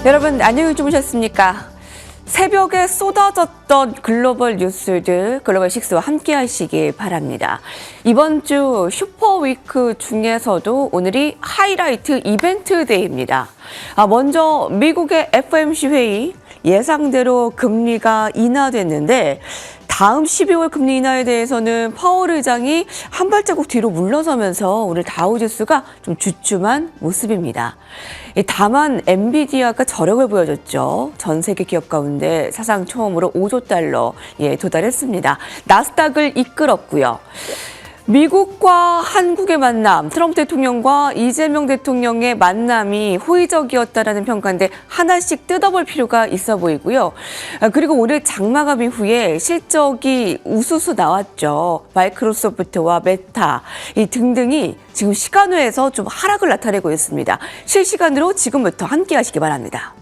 여러분 안녕히 주무셨습니까? 새벽에 쏟아졌던 글로벌 뉴스들 글로벌 식스와 함께 하시길 바랍니다. 이번 주 슈퍼위크 중에서도 오늘이 하이라이트 이벤트 데이입니다. 먼저 미국의 FOMC 회의 예상대로 금리가 인하됐는데 다음 12월 금리 인하에 대해서는 파월 의장이 한 발자국 뒤로 물러서면서 오늘 다우지수가 좀 주춤한 모습입니다. 다만 엔비디아가 저력을 보여줬죠. 전 세계 기업 가운데 사상 처음으로 5조 달러에 도달했습니다. 나스닥을 이끌었고요. 미국과 한국의 만남, 트럼프 대통령과 이재명 대통령의 만남이 호의적이었다라는 평가인데 하나씩 뜯어볼 필요가 있어 보이고요. 그리고 오늘 장마감 이후에 실적이 우수수 나왔죠. 마이크로소프트와 메타 이 등등이 지금 시간외에서 좀 하락을 나타내고 있습니다. 실시간으로 지금부터 함께 하시기 바랍니다.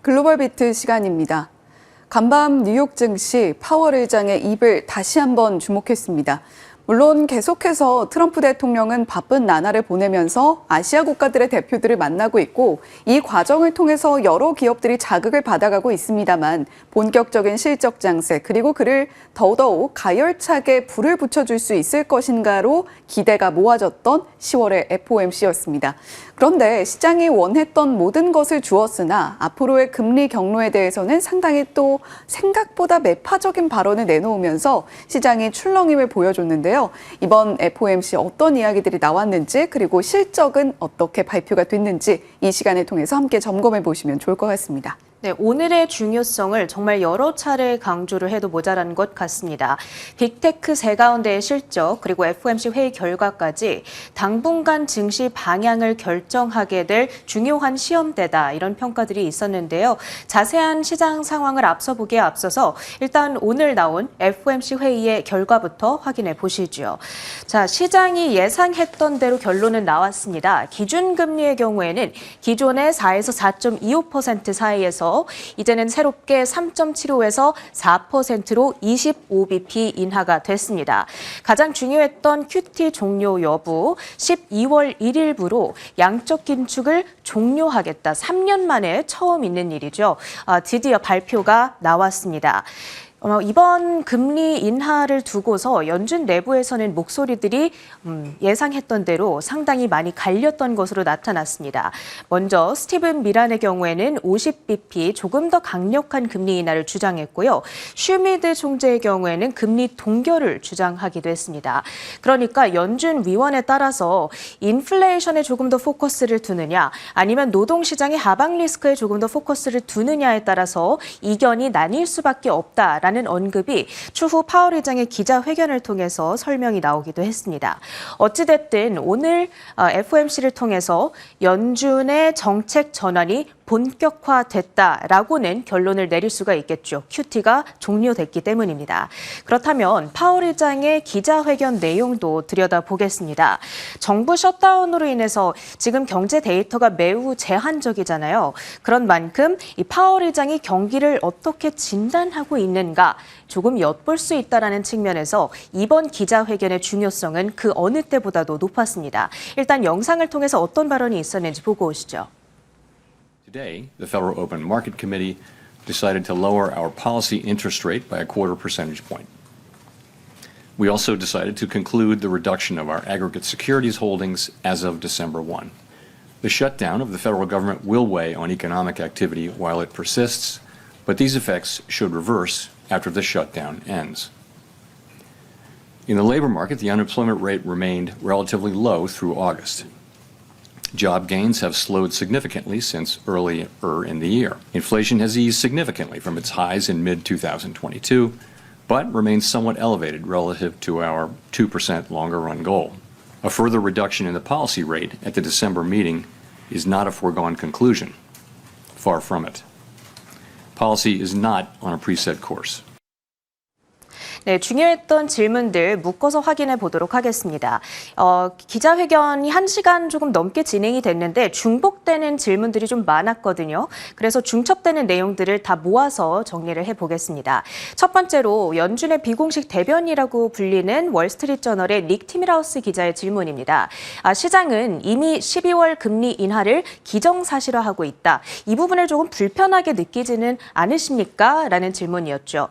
글로벌 비트 시간입니다. 간밤 뉴욕 증시 파월 의장의 입을 다시 한번 주목했습니다. 물론 계속해서 트럼프 대통령은 바쁜 나날을 보내면서 아시아 국가들의 대표들을 만나고 있고 이 과정을 통해서 여러 기업들이 자극을 받아가고 있습니다만 본격적인 실적 장세 그리고 그를 더더욱 가열차게 불을 붙여줄 수 있을 것인가로 기대가 모아졌던 10월의 FOMC였습니다. 그런데 시장이 원했던 모든 것을 주었으나 앞으로의 금리 경로에 대해서는 상당히 또 생각보다 매파적인 발언을 내놓으면서 시장이 출렁임을 보여줬는데요. 이번 FOMC 어떤 이야기들이 나왔는지 그리고 실적은 어떻게 발표가 됐는지 이 시간을 통해서 함께 점검해 보시면 좋을 것 같습니다. 네, 오늘의 중요성을 정말 여러 차례 강조를 해도 모자란 것 같습니다. 빅테크 세 가운데의 실적 그리고 FOMC 회의 결과까지 당분간 증시 방향을 결정하게 될 중요한 시험대다 이런 평가들이 있었는데요. 자세한 시장 상황을 앞서 보기에 앞서서 일단 오늘 나온 FOMC 회의의 결과부터 확인해 보시죠. 자, 시장이 예상했던 대로 결론은 나왔습니다. 기준금리의 경우에는 기존의 4에서 4.25% 사이에서 이제는 새롭게 3.75에서 4%로 25bp 인하가 됐습니다. 가장 중요했던 QT 종료 여부 12월 1일부로 양적 긴축을 종료하겠다. 3년 만에 처음 있는 일이죠. 드디어 발표가 나왔습니다. 이번 금리 인하를 두고서 연준 내부에서는 목소리들이 예상했던 대로 상당히 많이 갈렸던 것으로 나타났습니다. 먼저 스티븐 미란의 경우에는 50bp 조금 더 강력한 금리 인하를 주장했고요. 슈미드 총재의 경우에는 금리 동결을 주장하기도 했습니다. 그러니까 연준 위원에 따라서 인플레이션에 조금 더 포커스를 두느냐 아니면 노동시장의 하방 리스크에 조금 더 포커스를 두느냐에 따라서 이견이 나뉠 수밖에 없다라는 언급이 추후 파월 의장의 기자회견을 통해서 설명이 나오기도 했습니다. 어찌됐든 오늘 FOMC를 통해서 연준의 정책 전환이 본격화됐다라고는 결론을 내릴 수가 있겠죠. QT가 종료됐기 때문입니다. 그렇다면 파월 의장의 기자회견 내용도 들여다보겠습니다. 정부 셧다운으로 인해서 지금 경제 데이터가 매우 제한적이잖아요. 그런 만큼 이 파월 의장이 경기를 어떻게 진단하고 있는가 조금 엿볼 수 있다는 측면에서 이번 기자회견의 중요성은 그 어느 때보다도 높았습니다. 일단 영상을 통해서 어떤 발언이 있었는지 보고 오시죠. Today, the Federal Open Market Committee decided to lower our policy interest rate by a 1/4 percentage point. We also decided to conclude the reduction of our aggregate securities holdings as of December 1. The shutdown of the federal government will weigh on economic activity while it persists, but these effects should reverse after the shutdown ends. In the labor market, the unemployment rate remained relatively low through August. Job gains have slowed significantly since earlier in the year. Inflation has eased significantly from its highs in mid-2022, but remains somewhat elevated relative to our 2% longer-run goal. A further reduction in the policy rate at the December meeting is not a foregone conclusion. Far from it. Policy is not on a preset course. 네, 중요했던 질문들 묶어서 확인해 보도록 하겠습니다. 기자회견이 1시간 조금 넘게 진행이 됐는데 중복되는 질문들이 좀 많았거든요. 그래서 중첩되는 내용들을 다 모아서 정리를 해보겠습니다. 첫 번째로 연준의 비공식 대변이라고 불리는 월스트리트저널의 닉 티밀하우스 기자의 질문입니다. 시장은 이미 12월 금리 인하를 기정사실화하고 있다. 이 부분을 조금 불편하게 느끼지는 않으십니까? 라는 질문이었죠.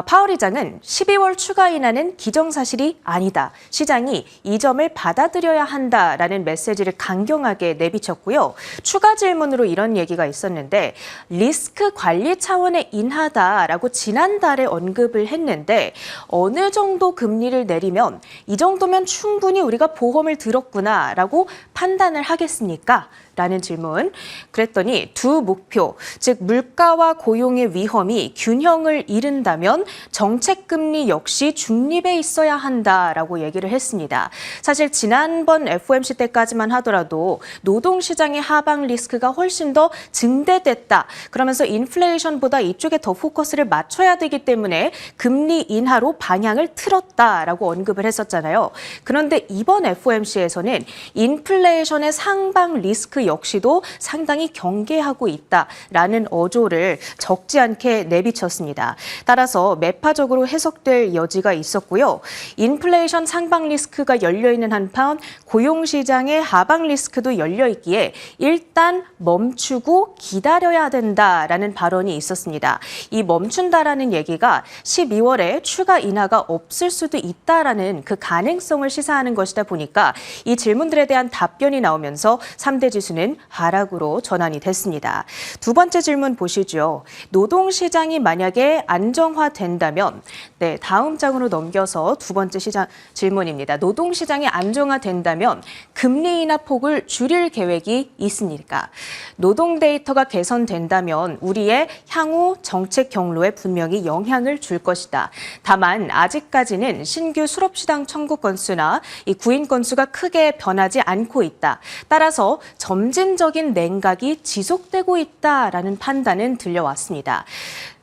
파월 의장은 12월 추가 인하는 기정사실이 아니다. 시장이 이 점을 받아들여야 한다라는 메시지를 강경하게 내비쳤고요. 추가 질문으로 이런 얘기가 있었는데 리스크 관리 차원의 인하다라고 지난달에 언급을 했는데 어느 정도 금리를 내리면 이 정도면 충분히 우리가 보험을 들었구나라고 판단을 하겠습니까? 라는 질문. 그랬더니 두 목표, 즉 물가와 고용의 위험이 균형을 잃은다면 정책금리 역시 중립에 있어야 한다라고 얘기를 했습니다. 사실 지난번 FOMC 때까지만 하더라도 노동시장의 하방 리스크가 훨씬 더 증대됐다. 그러면서 인플레이션보다 이쪽에 더 포커스를 맞춰야 되기 때문에 금리 인하로 방향을 틀었다라고 언급을 했었잖아요. 그런데 이번 FOMC에서는 인플레이션의 상방 리스크 역시도 상당히 경계하고 있다라는 어조를 적지 않게 내비쳤습니다. 따라서 매파적으로 해석될 여지가 있었고요. 인플레이션 상방 리스크가 열려있는 한편 고용시장의 하방 리스크도 열려있기에 일단 멈추고 기다려야 된다라는 발언이 있었습니다. 이 멈춘다라는 얘기가 12월에 추가 인하가 없을 수도 있다라는 그 가능성을 시사하는 것이다 보니까 이 질문들에 대한 답변이 나오면서 3대 지수는 하락으로 전환이 됐습니다. 두 번째 질문 보시죠. 노동시장이 만약에 안정화된다면, 네, 다음 장으로 넘겨서 두 번째 질문입니다. 노동시장이 안정화된다면 금리 인하 폭을 줄일 계획이 있습니까? 노동 데이터가 개선된다면 우리의 향후 정책 경로에 분명히 영향을 줄 것이다. 다만 아직까지는 신규 수렵시장 청구 건수나 이 구인 건수가 크게 변하지 않고 있다. 따라서 점진적인 냉각이 지속되고 있다라는 판단은 들려왔습니다.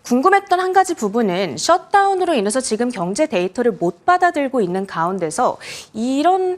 궁금했던 한 가지 부분은 셧다운으로 인해서 지금 경제 데이터를 못 받아들고 있는 가운데서 이런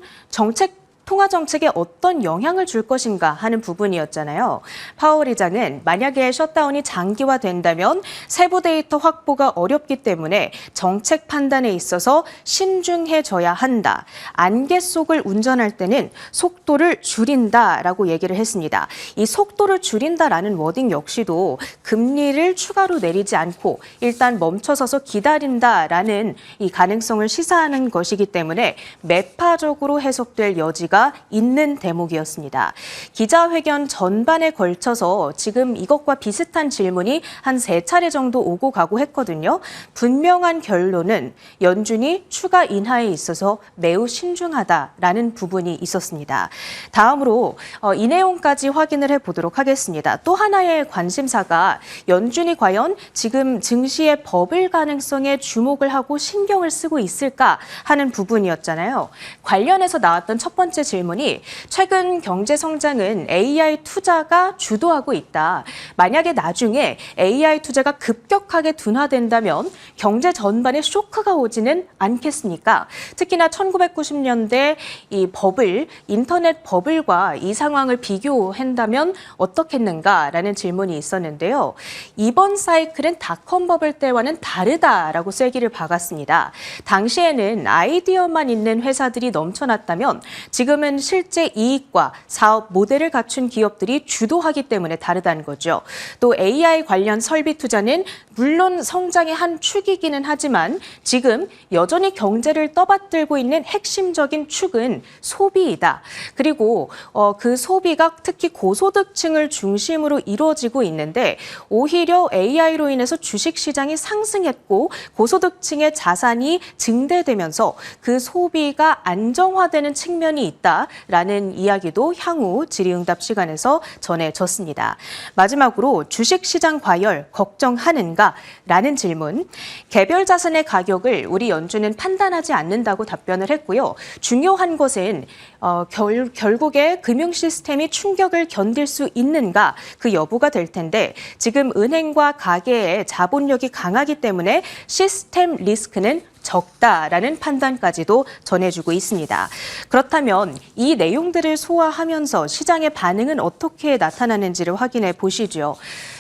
통화 정책에 어떤 영향을 줄 것인가 하는 부분이었잖아요. 파월 의장은 만약에 셧다운이 장기화된다면 세부 데이터 확보가 어렵기 때문에 정책 판단에 있어서 신중해져야 한다. 안개 속을 운전할 때는 속도를 줄인다라고 얘기를 했습니다. 이 속도를 줄인다라는 워딩 역시도 금리를 추가로 내리지 않고 일단 멈춰서서 기다린다라는 이 가능성을 시사하는 것이기 때문에 매파적으로 해석될 여지가 있는 대목이었습니다. 기자회견 전반에 걸쳐서 지금 이것과 비슷한 질문이 한 3차례 정도 오고 가고 했거든요. 분명한 결론은 연준이 추가 인하에 있어서 매우 신중하다라는 부분이 있었습니다. 다음으로 이 내용까지 확인을 해보도록 하겠습니다. 또 하나의 관심사가 연준이 과연 지금 증시의 버블 가능성에 주목을 하고 신경을 쓰고 있을까 하는 부분이었잖아요. 관련해서 나왔던 첫 번째 번째 질문이 최근 경제 성장은 AI 투자가 주도하고 있다. 만약에 나중에 AI 투자가 급격하게 둔화된다면 경제 전반에 쇼크가 오지는 않겠습니까? 특히나 1990년대 이 버블, 인터넷 버블과 이 상황을 비교한다면 어떻겠는가라는 질문이 있었는데요. 이번 사이클은 닷컴 버블 때와는 다르다라고 쐐기를 박았습니다. 당시에는 아이디어만 있는 회사들이 넘쳐났다면 지금은 실제 이익과 사업 모델을 갖춘 기업들이 주도하기 때문에 다르다는 거죠. 또 AI 관련 설비 투자는 물론 성장의 한 축이기는 하지만 지금 여전히 경제를 떠받들고 있는 핵심적인 축은 소비이다. 그리고 그 소비가 특히 고소득층을 중심으로 이루어지고 있는데 오히려 AI로 인해서 주식시장이 상승했고 고소득층의 자산이 증대되면서 그 소비가 안정화되는 측면이 있다라는 이야기도 향후 질의응답 시간에서 전해졌습니다. 마지막으로 주식시장 과열 걱정하는가라는 질문. 개별 자산의 가격을 우리 연준은 판단하지 않는다고 답변을 했고요. 중요한 것은 결국에 금융 시스템이 충격을 견딜 수 있는가 그 여부가 될 텐데 지금 은행과 가계의 자본력이 강하기 때문에 시스템 리스크는 적다라는 판단까지도 전해주고 있습니다. 그렇다면 이 내용들을 소화하면서 시장의 반응은 어떻게 나타나는지를 확인해 보시죠.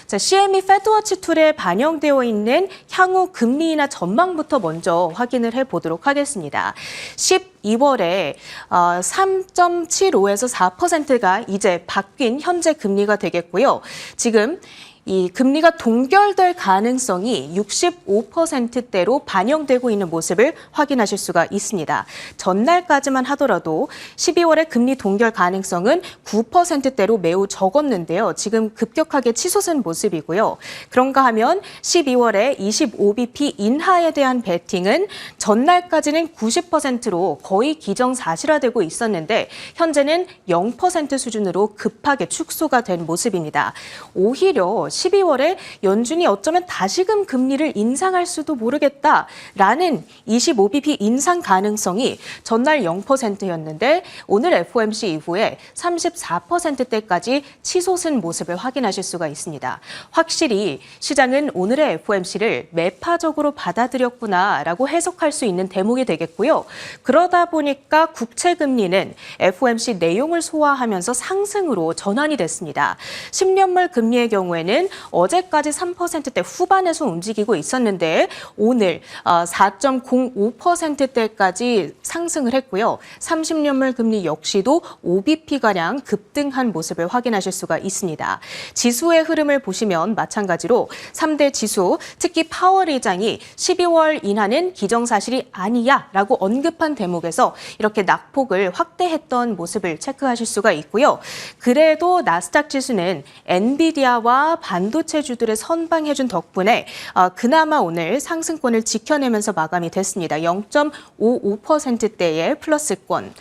자, CME 패드워치 툴에 반영되어 있는 향후 금리 인하 전망부터 먼저 확인을 해보도록 하겠습니다. 12월에 3.75에서 4%가 이제 바뀐 현재 금리가 되겠고요. 지금 이 금리가 동결될 가능성이 65%대로 반영되고 있는 모습을 확인하실 수가 있습니다. 전날까지만 하더라도 12월에 금리 동결 가능성은 9%대로 매우 적었는데요. 지금 급격하게 치솟은 모습이고요. 그런가 하면 12월에 25bp 인하에 대한 베팅은 전날까지는 90%로 거의 기정사실화되고 있었는데 현재는 0% 수준으로 급하게 축소가 된 모습입니다. 오히려 12월에 연준이 어쩌면 다시금 금리를 인상할 수도 모르겠다라는 25bp 인상 가능성이 전날 0%였는데 오늘 FOMC 이후에 34%대까지 치솟은 모습을 확인하실 수가 있습니다. 확실히 시장은 오늘의 FOMC를 매파적으로 받아들였구나라고 해석할 수 있는 대목이 되겠고요. 그러다 보니까 국채금리는 FOMC 내용을 소화하면서 상승으로 전환이 됐습니다. 10년물 금리의 경우에는 어제까지 3%대 후반에서 움직이고 있었는데 오늘 4.05%대까지 상승을 했고요. 30년물 금리 역시도 5bp가량 급등한 모습을 확인하실 수가 있습니다. 지수의 흐름을 보시면 마찬가지로 3대 지수, 특히 파월 의장이 12월 인하는 기정사실이 아니야 라고 언급한 대목에서 이렇게 낙폭을 확대했던 모습을 체크하실 수가 있고요. 그래도 나스닥 지수는 엔비디아와 반도체주들의 선방해준 덕분에 그나마 오늘 상승권을 지켜내면서 마감이 됐습니다. 0.55%대의 플러스권.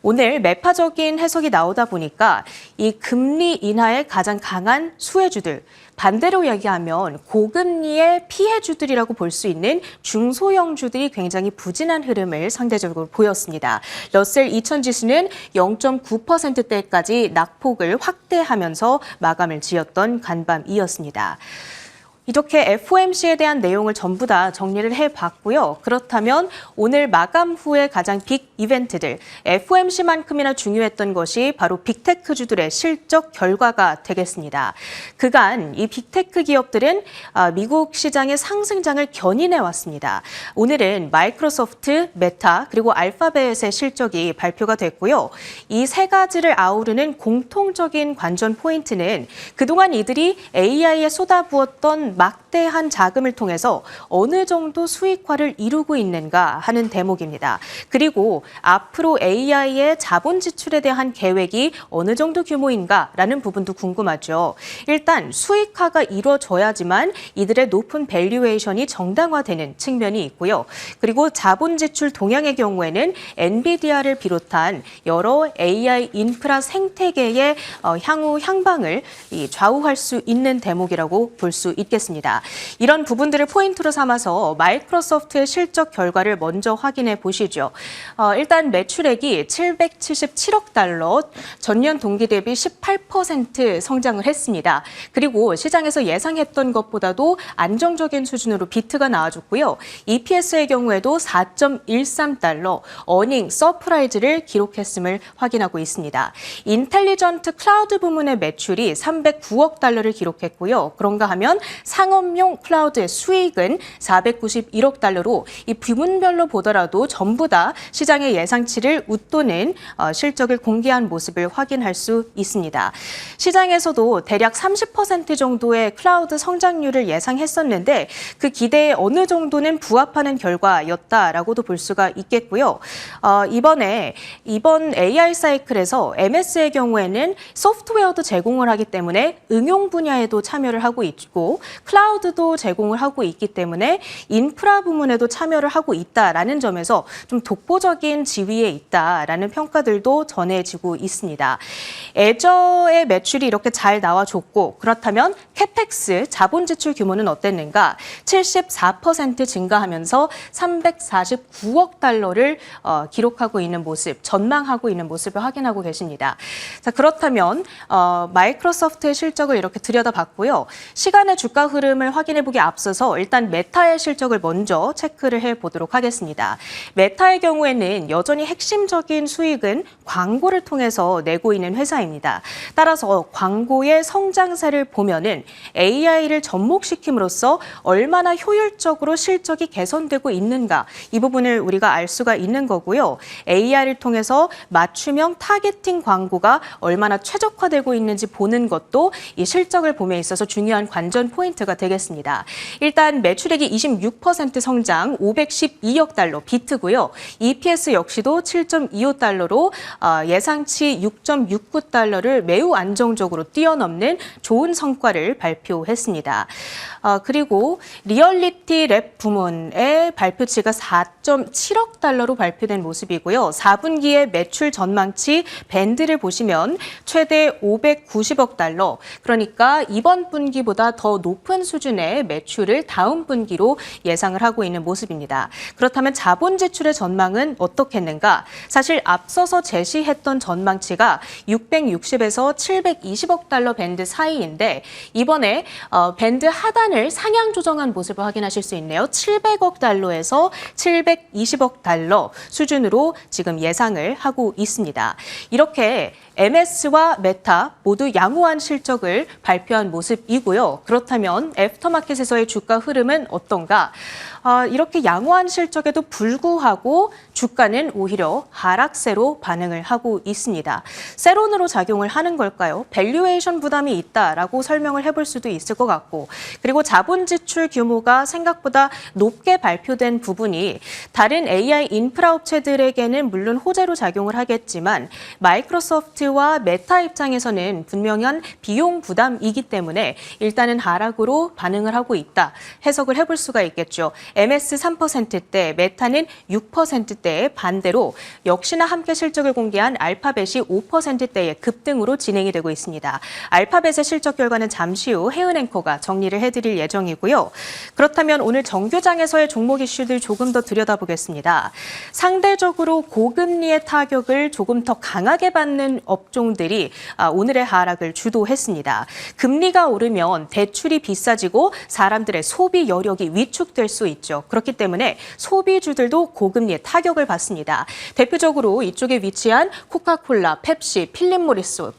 오늘 매파적인 해석이 나오다 보니까 이 금리 인하에 가장 강한 수혜주들, 반대로 얘기하면 고금리의 피해주들이라고 볼 수 있는 중소형주들이 굉장히 부진한 흐름을 상대적으로 보였습니다. 러셀 2000 지수는 0.9%대까지 낙폭을 확대하면서 마감을 지었던 간밤이었습니다. 이렇게 FOMC에 대한 내용을 전부 다 정리를 해봤고요. 그렇다면 오늘 마감 후에 가장 빅 이벤트들, FOMC만큼이나 중요했던 것이 바로 빅테크주들의 실적 결과가 되겠습니다. 그간 이 빅테크 기업들은 미국 시장의 상승장을 견인해왔습니다. 오늘은 마이크로소프트, 메타, 그리고 알파벳의 실적이 발표가 됐고요. 이 세 가지를 아우르는 공통적인 관전 포인트는 그동안 이들이 AI에 쏟아부었던 막대한 자금을 통해서 어느 정도 수익화를 이루고 있는가 하는 대목입니다. 그리고 앞으로 AI의 자본 지출에 대한 계획이 어느 정도 규모인가라는 부분도 궁금하죠. 일단 수익화가 이루어져야지만 이들의 높은 밸류에이션이 정당화되는 측면이 있고요. 그리고 자본 지출 동향의 경우에는 엔비디아를 비롯한 여러 AI 인프라 생태계의 향후 향방을 좌우할 수 있는 대목이라고 볼 수 있겠습니다. 하겠습니다. 이런 부분들을 포인트로 삼아서 마이크로소프트의 실적 결과를 먼저 확인해 보시죠. 일단 매출액이 777억 달러, 전년 동기 대비 18% 성장을 했습니다. 그리고 시장에서 예상했던 것보다도 안정적인 수준으로 비트가 나와줬고요. EPS의 경우에도 4.13달러, 어닝 서프라이즈를 기록했음을 확인하고 있습니다. 인텔리전트 클라우드 부문의 매출이 309억 달러를 기록했고요. 그런가 하면 상업용 클라우드의 수익은 491억 달러로 이 부문별로 보더라도 전부 다 시장의 예상치를 웃도는 실적을 공개한 모습을 확인할 수 있습니다. 시장에서도 대략 30% 정도의 클라우드 성장률을 예상했었는데 그 기대에 어느 정도는 부합하는 결과였다라고도 볼 수가 있겠고요. 이번 AI 사이클에서 MS의 경우에는 소프트웨어도 제공을 하기 때문에 응용 분야에도 참여를 하고 있고 클라우드도 제공을 하고 있기 때문에 인프라 부문에도 참여를 하고 있다라는 점에서 좀 독보적인 지위에 있다라는 평가들도 전해지고 있습니다. 애저의 매출이 이렇게 잘 나와줬고 그렇다면 캐펙스 자본 지출 규모는 어땠는가? 74% 증가하면서 349억 달러를 기록하고 있는 모습, 전망하고 있는 모습을 확인하고 계십니다. 자, 그렇다면 마이크로소프트의 실적을 이렇게 들여다봤고요. 시간의 주가 흐름을 확인해보기 앞서서 일단 메타의 실적을 먼저 체크를 해보도록 하겠습니다. 메타의 경우에는 여전히 핵심적인 수익은 광고를 통해서 내고 있는 회사입니다. 따라서 광고의 성장세를 보면은 AI를 접목시킴으로써 얼마나 효율적으로 실적이 개선되고 있는가 이 부분을 우리가 알 수가 있는 거고요. AI를 통해서 맞춤형 타겟팅 광고가 얼마나 최적화되고 있는지 보는 것도 이 실적을 봄에 있어서 중요한 관전 포인트가 되겠습니다. 일단 매출액이 26% 성장 512억 달러 비트고요. EPS 역시도 7.25달러로 예상치 6.69달러를 매우 안정적으로 뛰어넘는 좋은 성과를 발표했습니다. 그리고 리얼리티 랩 부문의 발표치가 4.7억 달러로 발표된 모습이고요. 4분기의 매출 전망치 밴드를 보시면 최대 590억 달러, 그러니까 이번 분기보다 더 높은 수준의 매출을 다음 분기로 예상을 하고 있는 모습입니다. 그렇다면 자본 지출의 전망은 어떻겠는가? 사실 앞서서 제시했던 전망치가 660에서 720억 달러 밴드 사이인데 이번에 밴드 하단을 상향 조정한 모습을 확인하실 수 있네요. 700억 달러에서 720억 달러 수준으로 지금 예상을 하고 있습니다. 이렇게 MS와 메타 모두 양호한 실적을 발표한 모습이고요. 그렇다면 애프터마켓에서의 주가 흐름은 어떤가? 이렇게 양호한 실적에도 불구하고 주가는 오히려 하락세로 반응을 하고 있습니다. 세론으로 작용을 하는 걸까요? 밸류에이션 부담이 있다라고 설명을 해볼 수도 있을 것 같고 그리고 자본 지출 규모가 생각보다 높게 발표된 부분이 다른 AI 인프라 업체들에게는 물론 호재로 작용을 하겠지만 마이크로소프트와 메타 입장에서는 분명한 비용 부담이기 때문에 일단은 하락으로 반응을 하고 있다. 해석을 해볼 수가 있겠죠. MS 3%대, 메타는 6%대의 반대로 역시나 함께 실적을 공개한 알파벳이 5%대의 급등으로 진행이 되고 있습니다. 알파벳의 실적 결과는 잠시 후 혜은 앵커가 정리를 해드릴 예정이고요. 그렇다면 오늘 정규장에서의 종목 이슈들 조금 더 들여다보겠습니다. 상대적으로 고금리의 타격을 조금 더 강하게 받는 업종들이 오늘의 하락을 주도했습니다. 금리가 오르면 대출이 비싸지고 사람들의 소비 여력이 위축될 수 있죠. 그렇기 때문에 소비주들도 고금리의 타격을 받습니다. 대표적으로 이쪽에 위치한 코카콜라, 펩시, 필립 모리스,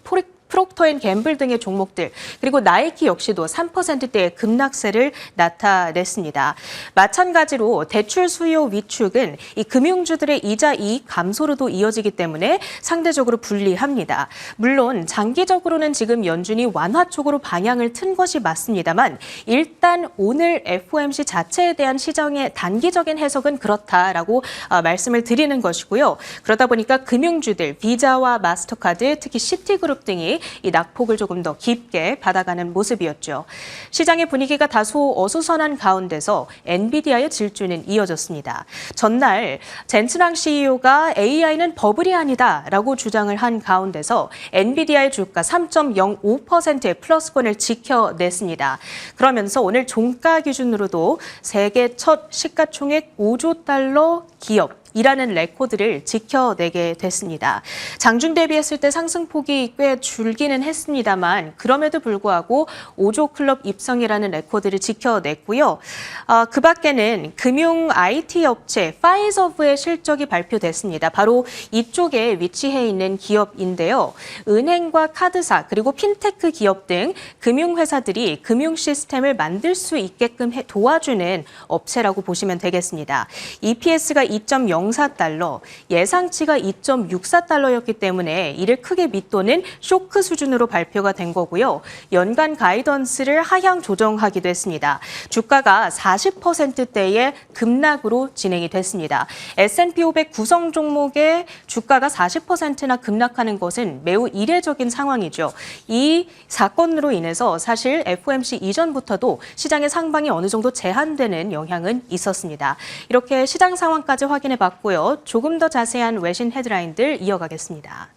프록터앤갬블 등의 종목들 그리고 나이키 역시도 3%대의 급락세를 나타냈습니다. 마찬가지로 대출 수요 위축은 이 금융주들의 이자 이익 감소로도 이어지기 때문에 상대적으로 불리합니다. 물론 장기적으로는 지금 연준이 완화 쪽으로 방향을 튼 것이 맞습니다만 일단 오늘 FOMC 자체에 대한 시장의 단기적인 해석은 그렇다라고 말씀을 드리는 것이고요. 그러다 보니까 금융주들, 비자와 마스터카드, 특히 시티그룹 등이 기업들이 이 낙폭을 조금 더 깊게 받아가는 모습이었죠. 시장의 분위기가 다소 어수선한 가운데서 엔비디아의 질주는 이어졌습니다. 전날 젠츠랑 CEO가 AI는 버블이 아니다라고 주장을 한 가운데서 엔비디아의 주가 3.05%의 플러스권을 지켜냈습니다. 그러면서 오늘 종가 기준으로도 세계 첫 시가총액 5조 달러 기업이라는 레코드를 지켜내게 됐습니다. 장중 대비했을 때 상승폭이 꽤 줄기는 했습니다만 그럼에도 불구하고 5조 클럽 입성이라는 레코드를 지켜냈고요. 그 밖에는 금융 IT 업체 파이저브의 실적이 발표됐습니다. 바로 이쪽에 위치해 있는 기업인데요. 은행과 카드사 그리고 핀테크 기업 등 금융회사들이 금융 시스템을 만들 수 있게끔 도와주는 업체라고 보시면 되겠습니다. EPS가 2.04달러, 예상치가 2.64달러였기 때문에 이를 크게 밑도는 쇼크 수준으로 발표가 된 거고요. 연간 가이던스를 하향 조정하기도 했습니다. 주가가 40%대의 급락으로 진행이 됐습니다. S&P 500 구성 종목의 주가가 40%나 급락하는 것은 매우 이례적인 상황이죠. 이 사건으로 인해서 사실 FOMC 이전부터도 시장의 상방이 어느 정도 제한되는 영향은 있었습니다. 이렇게 시장 상황까지 확인해 봤고요. 조금 더 자세한 외신 헤드라인들 이어가겠습니다.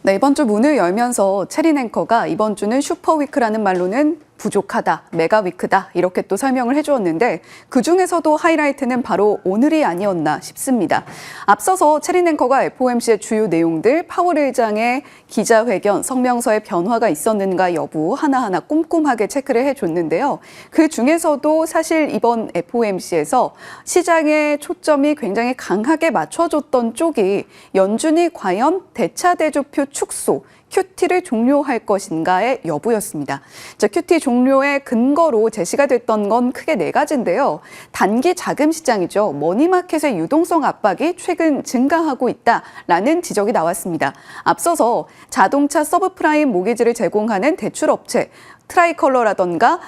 네, 이번 주 문을 열면서 체린 앵커가 이번 주는 슈퍼위크라는 말로는 부족하다, 메가위크다 이렇게 또 설명을 해주었는데 그중에서도 하이라이트는 바로 오늘이 아니었나 싶습니다. 앞서서 체린 앵커가 FOMC의 주요 내용들, 파월 의장의 기자회견, 성명서의 변화가 있었는가 여부 하나하나 꼼꼼하게 체크를 해줬는데요. 그중에서도 사실 이번 FOMC에서 시장의 초점이 굉장히 강하게 맞춰줬던 쪽이 연준이 과연 대차대조표 축소, QT를 종료할 것인가의 여부였습니다. 자, QT 종료의 근거로 제시가 됐던 건 크게 네 가지인데요. 단기 자금 시장이죠. 머니마켓의 유동성 압박이 최근 증가하고 있다라는 지적이 나왔습니다. 앞서서 자동차 서브프라임 모기지를 제공하는 대출업체 트라이컬러라던가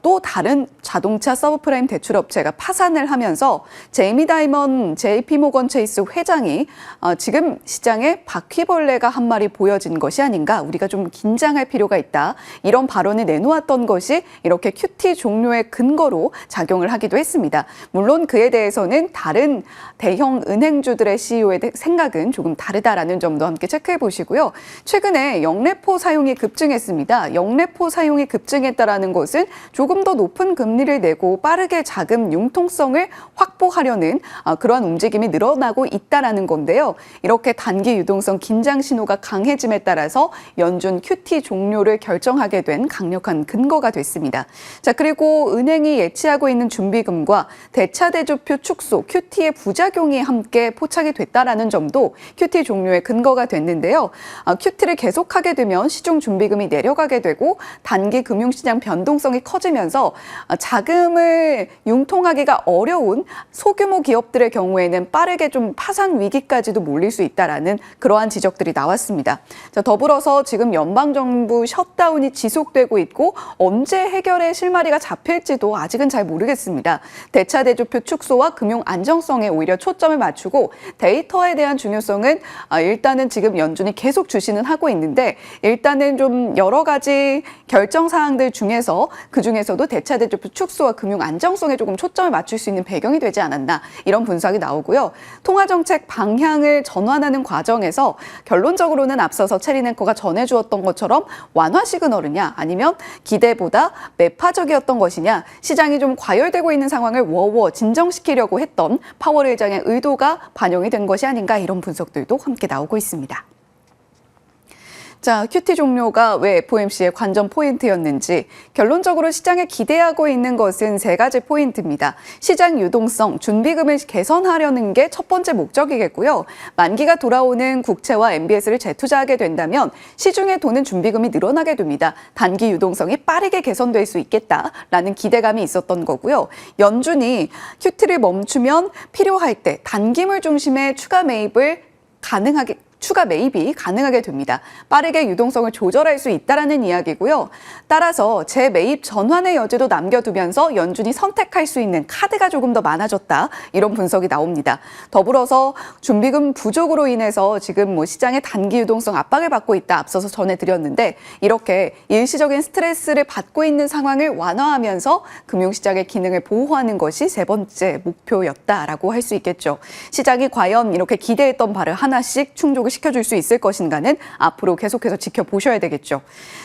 또 다른 자동차 서브프라임 대출업체가 파산을 하면서 제이미 다이먼 JP모건 체이스 회장이 지금 시장에 바퀴벌레가 한 마리 보여진 것이 아닌가, 우리가 좀 긴장할 필요가 있다, 이런 발언을 내놓았던 것이 이렇게 QT 종료의 근거로 작용을 하기도 했습니다. 물론 그에 대해서는 다른 대형 은행주들의 CEO의 생각은 조금 다르다라는 점도 함께 체크해 보시고요. 최근에 영래포 사용이 급증했습니다. 영래포 사용이 급증했다라는 것은 조금 더 높은 금리를 내고 빠르게 자금 융통성을 확보하려는 그러한 움직임이 늘어나고 있다라는 건데요. 이렇게 단기 유동성 긴장 신호가 강해짐에 따라서 연준 QT 종료를 결정하게 된 강력한 근거가 됐습니다. 자, 그리고 은행이 예치하고 있는 준비금과 대차대조표 축소, QT의 부작용이 함께 포착이 됐다라는 점도 QT 종료의 근거가 됐는데요. QT를 계속하게 되면 시중 준비금이 내려가게 되고 단기 금융시장 변동성이 커지면서 자금을 융통하기가 어려운 소규모 기업들의 경우에는 빠르게 좀 파산 위기까지도 몰릴 수 있다라는 그러한 지적들이 나왔습니다. 자, 더불어서 지금 연방정부 셧다운이 지속되고 있고 언제 해결의 실마리가 잡힐지도 아직은 잘 모르겠습니다. 대차대조표 축소와 금융 안정성에 오히려 초점을 맞추고 데이터에 대한 중요성은 일단은 지금 연준이 계속 주시는 하고 있는데 일단은 좀 여러 가지 결정 사항들 중에서 그중에서도 대차대조표 축소와 금융 안정성에 조금 초점을 맞출 수 있는 배경이 되지 않았나, 이런 분석이 나오고요. 통화정책 방향을 전환하는 과정에서 결론적으로는 앞서서 체린 앵커가 전해주었던 것처럼 완화 시그널이냐 아니면 기대보다 매파적이었던 것이냐, 시장이 좀 과열되고 있는 상황을 진정시키려고 했던 파월 의장의 의도가 반영이 된 것이 아닌가, 이런 분석들도 함께 나오고 있습니다. 자, QT 종료가 왜 FOMC의 관전 포인트였는지, 결론적으로 시장에 기대하고 있는 것은 세 가지 포인트입니다. 시장 유동성, 준비금을 개선하려는 게 첫 번째 목적이겠고요. 만기가 돌아오는 국채와 MBS를 재투자하게 된다면 시중에 도는 준비금이 늘어나게 됩니다. 단기 유동성이 빠르게 개선될 수 있겠다라는 기대감이 있었던 거고요. 연준이 QT를 멈추면 필요할 때 단기물 중심의 추가 매입을 추가 매입이 가능하게 됩니다. 빠르게 유동성을 조절할 수 있다라는 이야기고요. 따라서 재매입 전환의 여지도 남겨두면서 연준이 선택할 수 있는 카드가 조금 더 많아졌다. 이런 분석이 나옵니다. 더불어서 준비금 부족으로 인해서 지금 뭐 시장의 단기 유동성 압박을 받고 있다. 앞서서 전해드렸는데 이렇게 일시적인 스트레스를 받고 있는 상황을 완화하면서 금융시장의 기능을 보호하는 것이 세 번째 목표였다라고 할 수 있겠죠. 시장이 과연 이렇게 기대했던 바를 하나씩 충족을 시켜줄 수 있을 것인가는 앞으로 계속해서 지켜보셔야 되겠죠.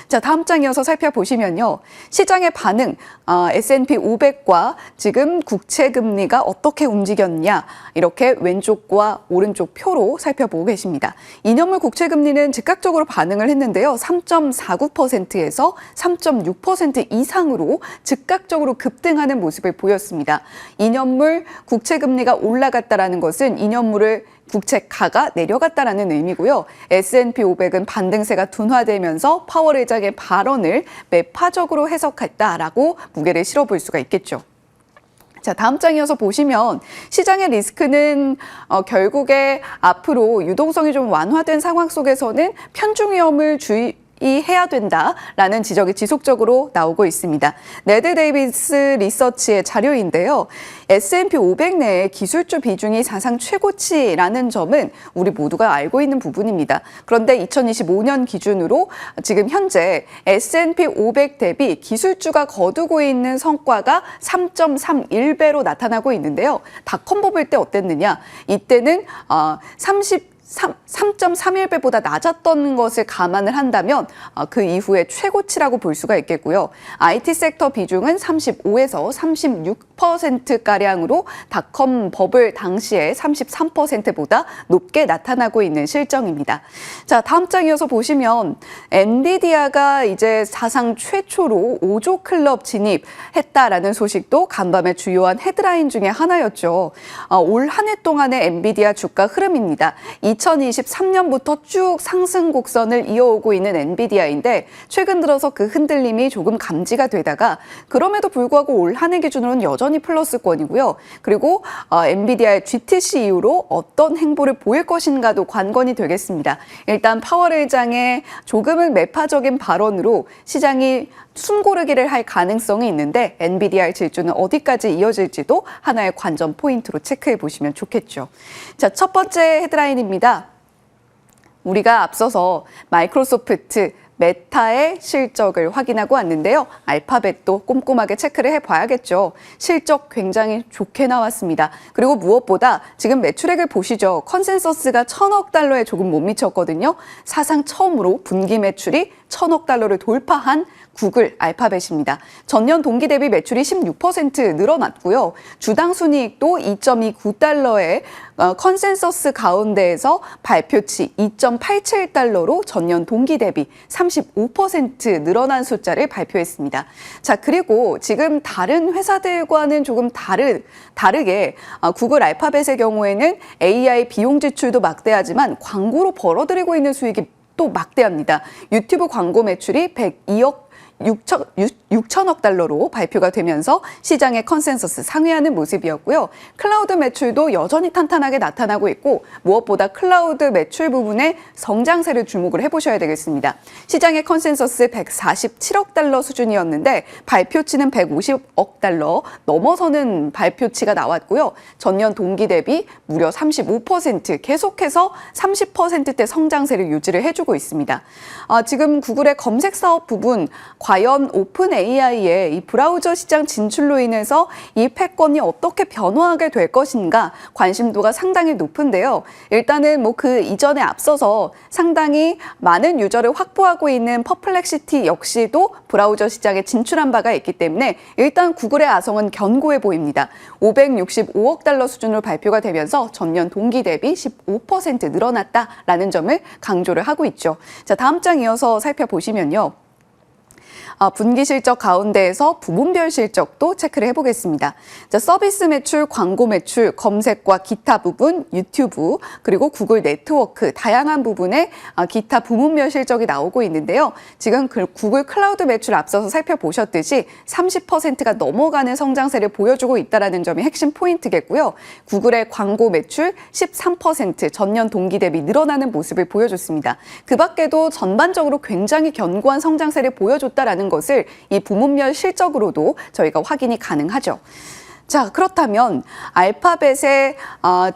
자, 다음 장 이어서 살펴보시면요. 시장의 반응, S&P 500과 지금 국채금리가 어떻게 움직였냐 이렇게 왼쪽과 오른쪽 표로 살펴보고 계십니다. 2년물 국채금리는 즉각적으로 반응을 했는데요. 3.49%에서 3.6% 이상으로 즉각적으로 급등하는 모습을 보였습니다. 2년물 국채금리가 올라갔다라는 것은 2년물을 국채가가 내려갔다라는 의미고요. S&P 500은 반등세가 둔화되면서 파월 의장의 발언을 매파적으로 해석했다라고 무게를 실어볼 수가 있겠죠. 자, 다음 장 이어서 보시면 시장의 리스크는 결국에 앞으로 유동성이 좀 완화된 상황 속에서는 편중 위험을 해야 된다라는 지적이 지속적으로 나오고 있습니다. 네드 데이비스 리서치의 자료인데요. S&P 500 내의 기술주 비중이 사상 최고치라는 점은 우리 모두가 알고 있는 부분입니다. 그런데 2025년 기준으로 지금 현재 S&P 500 대비 기술주가 거두고 있는 성과가 3.31배로 나타나고 있는데요. 닷컴 뽑을 때 어땠느냐? 이때는 3.31배보다 낮았던 것을 감안을 한다면 그 이후에 최고치라고 볼 수가 있겠고요. IT 섹터 비중은 35에서 36%가량으로 닷컴 버블 당시에 33%보다 높게 나타나고 있는 실정입니다. 자, 다음 장 이어서 보시면 엔비디아가 이제 사상 최초로 5조 클럽 진입했다라는 소식도 간밤의 주요한 헤드라인 중에 하나였죠. 올 한 해 동안의 엔비디아 주가 흐름입니다. 2023년부터 쭉 상승 곡선을 이어오고 있는 엔비디아인데 최근 들어서 그 흔들림이 조금 감지가 되다가 그럼에도 불구하고 올 한 해 기준으로는 여전히 플러스권이고요. 그리고 엔비디아의 GTC 이후로 어떤 행보를 보일 것인가도 관건이 되겠습니다. 일단 파월 의장의 조금은 매파적인 발언으로 시장이 숨고르기를 할 가능성이 있는데 엔비디아의 질주는 어디까지 이어질지도 하나의 관전 포인트로 체크해 보시면 좋겠죠. 자, 첫 번째 헤드라인입니다. 우리가 앞서서 마이크로소프트, 메타의 실적을 확인하고 왔는데요. 알파벳도 꼼꼼하게 체크를 해봐야겠죠. 실적 굉장히 좋게 나왔습니다. 그리고 무엇보다 지금 매출액을 보시죠. 컨센서스가 1,000억 달러에 조금 못 미쳤거든요. 사상 처음으로 분기 매출이 1,000억 달러를 돌파한 구글, 알파벳입니다. 전년 동기 대비 매출이 16% 늘어났고요. 주당 순이익도 2.29달러의 컨센서스 가운데에서 발표치 2.87달러로 전년 동기 대비 35% 늘어난 숫자를 발표했습니다. 자, 그리고 지금 다른 회사들과는 조금 다르게 구글 알파벳의 경우에는 AI 비용 지출도 막대하지만 광고로 벌어들이고 있는 수익이 또 막대합니다. 유튜브 광고 매출이 102억 6천억 달러로 발표가 되면서 시장의 컨센서스 상회하는 모습이었고요. 클라우드 매출도 여전히 탄탄하게 나타나고 있고 무엇보다 클라우드 매출 부분에 성장세를 주목을 해보셔야 되겠습니다. 시장의 컨센서스 147억 달러 수준이었는데 발표치는 150억 달러 넘어서는 발표치가 나왔고요. 전년 동기 대비 무려 35% 계속해서 30%대 성장세를 유지를 해주고 있습니다. 지금 구글의 검색 사업 부분 과연 오픈 AI의 이 브라우저 시장 진출로 인해서 이 패권이 어떻게 변화하게 될 것인가 관심도가 상당히 높은데요. 일단은 뭐 그 이전에 앞서서 상당히 많은 유저를 확보하고 있는 퍼플렉시티 역시도 브라우저 시장에 진출한 바가 있기 때문에 일단 구글의 아성은 견고해 보입니다. 565억 달러 수준으로 발표가 되면서 전년 동기 대비 15% 늘어났다라는 점을 강조를 하고 있죠. 자, 다음 장 이어서 살펴보시면요. 분기 실적 가운데에서 부문별 실적도 체크를 해보겠습니다. 자, 서비스 매출, 광고 매출, 검색과 기타 부분, 유튜브, 그리고 구글 네트워크, 다양한 부분의 기타 부문별 실적이 나오고 있는데요. 지금 구글 클라우드 매출 앞서서 살펴보셨듯이 30%가 넘어가는 성장세를 보여주고 있다는 점이 핵심 포인트겠고요. 구글의 광고 매출 13% 전년 동기 대비 늘어나는 모습을 보여줬습니다. 그 밖에도 전반적으로 굉장히 견고한 성장세를 보여줬다는 것을 이 부문별 실적으로도 저희가 확인이 가능하죠. 자, 그렇다면 알파벳의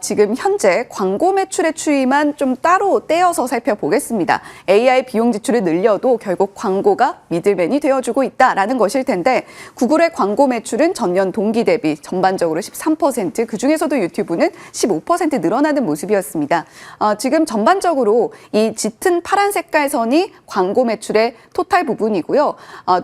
지금 현재 광고 매출의 추이만 좀 따로 떼어서 살펴보겠습니다. AI 비용 지출을 늘려도 결국 광고가 미들맨이 되어주고 있다라는 것일 텐데 구글의 광고 매출은 전년 동기 대비 전반적으로 13%, 그중에서도 유튜브는 15% 늘어나는 모습이었습니다. 지금 전반적으로 이 짙은 파란 색깔 선이 광고 매출의 토탈 부분이고요.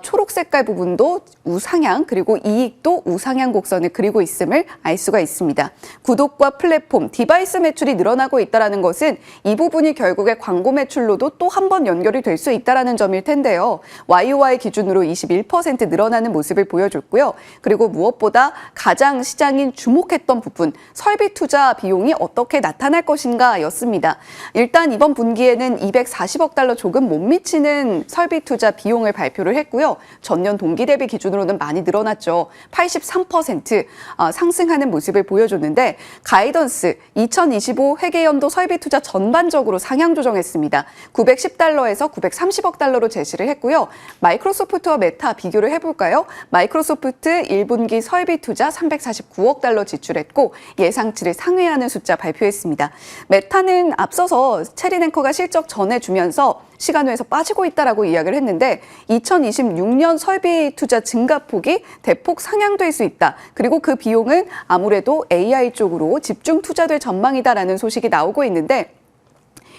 초록 색깔 부분도 우상향, 그리고 이익도 우상향 곡선을 그리고 있음을 알 수가 있습니다. 구독과 플랫폼, 디바이스 매출이 늘어나고 있다는 것은 이 부분이 결국에 광고 매출로도 또 한 번 연결이 될 수 있다는 점일 텐데요. YOY 기준으로 21% 늘어나는 모습을 보여줬고요. 그리고 무엇보다 가장 시장이 주목했던 부분, 설비 투자 비용이 어떻게 나타날 것인가 였습니다. 일단 이번 분기에는 240억 달러 조금 못 미치는 설비 투자 비용을 발표를 했고요. 전년 동기 대비 기준으로는 많이 늘어났죠. 83% 상승하는 모습을 보여줬는데 가이던스 2025 회계연도 설비 투자 전반적으로 상향 조정했습니다. 910달러에서 930억 달러로 제시를 했고요. 마이크로소프트와 메타 비교를 해볼까요? 마이크로소프트 1분기 설비 투자 349억 달러 지출했고 예상치를 상회하는 숫자 발표했습니다. 메타는 앞서서 체린 앵커가 실적 전해주면서 시간외에서 빠지고 있다라고 이야기를 했는데 2026년 설비 투자 증가폭이 대폭 상향될 수 있다. 그리고 그 비용은 아무래도 AI 쪽으로 집중 투자될 전망이다라는 소식이 나오고 있는데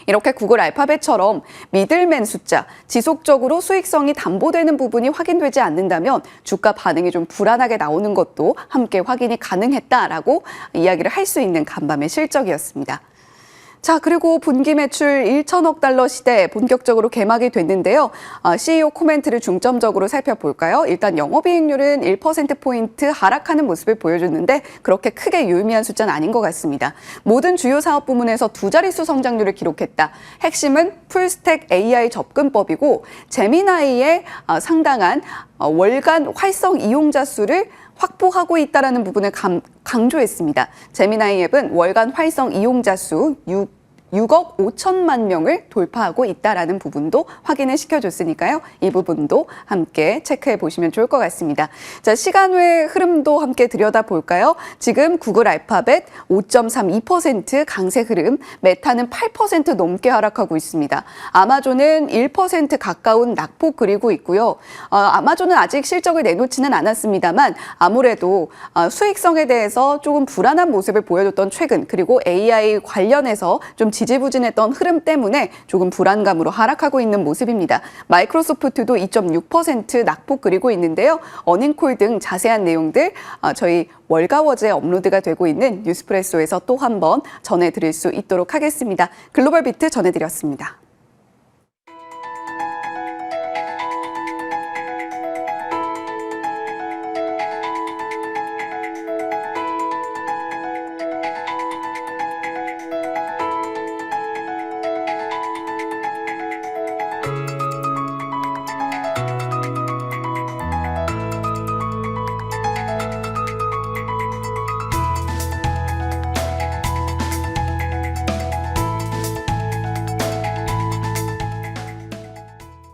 이렇게 구글 알파벳처럼 미들맨 숫자, 지속적으로 수익성이 담보되는 부분이 확인되지 않는다면 주가 반응이 좀 불안하게 나오는 것도 함께 확인이 가능했다라고 이야기를 할 수 있는 간밤의 실적이었습니다. 자, 그리고 분기 매출 1천억 달러 시대 본격적으로 개막이 됐는데요. CEO 코멘트를 중점적으로 살펴볼까요? 일단 영업이익률은 1%포인트 하락하는 모습을 보여줬는데 그렇게 크게 유의미한 숫자는 아닌 것 같습니다. 모든 주요 사업 부문에서 두 자릿수 성장률을 기록했다. 핵심은 풀스택 AI 접근법이고 제미나이의 상당한 월간 활성 이용자 수를 확보하고 있다는 부분을 강조했습니다. 제미나이 앱은 월간 활성 이용자 수 6억 5천만 명을 돌파하고 있다는 부분도 확인을 시켜줬으니까요. 이 부분도 함께 체크해 보시면 좋을 것 같습니다. 자, 시간외 흐름도 함께 들여다볼까요? 지금 구글 알파벳 5.32% 강세 흐름, 메타는 8% 넘게 하락하고 있습니다. 아마존은 1% 가까운 낙폭 그리고 있고요. 아마존은 아직 실적을 내놓지는 않았습니다만 아무래도 수익성에 대해서 조금 불안한 모습을 보여줬던 최근, 그리고 AI 관련해서 좀 지지부진했던 흐름 때문에 조금 불안감으로 하락하고 있는 모습입니다. 마이크로소프트도 2.6% 낙폭 그리고 있는데요. 어닝콜 등 자세한 내용들 저희 월가워즈에 업로드가 되고 있는 뉴스프레소에서 또 한 번 전해드릴 수 있도록 하겠습니다. 글로벌 비트 전해드렸습니다.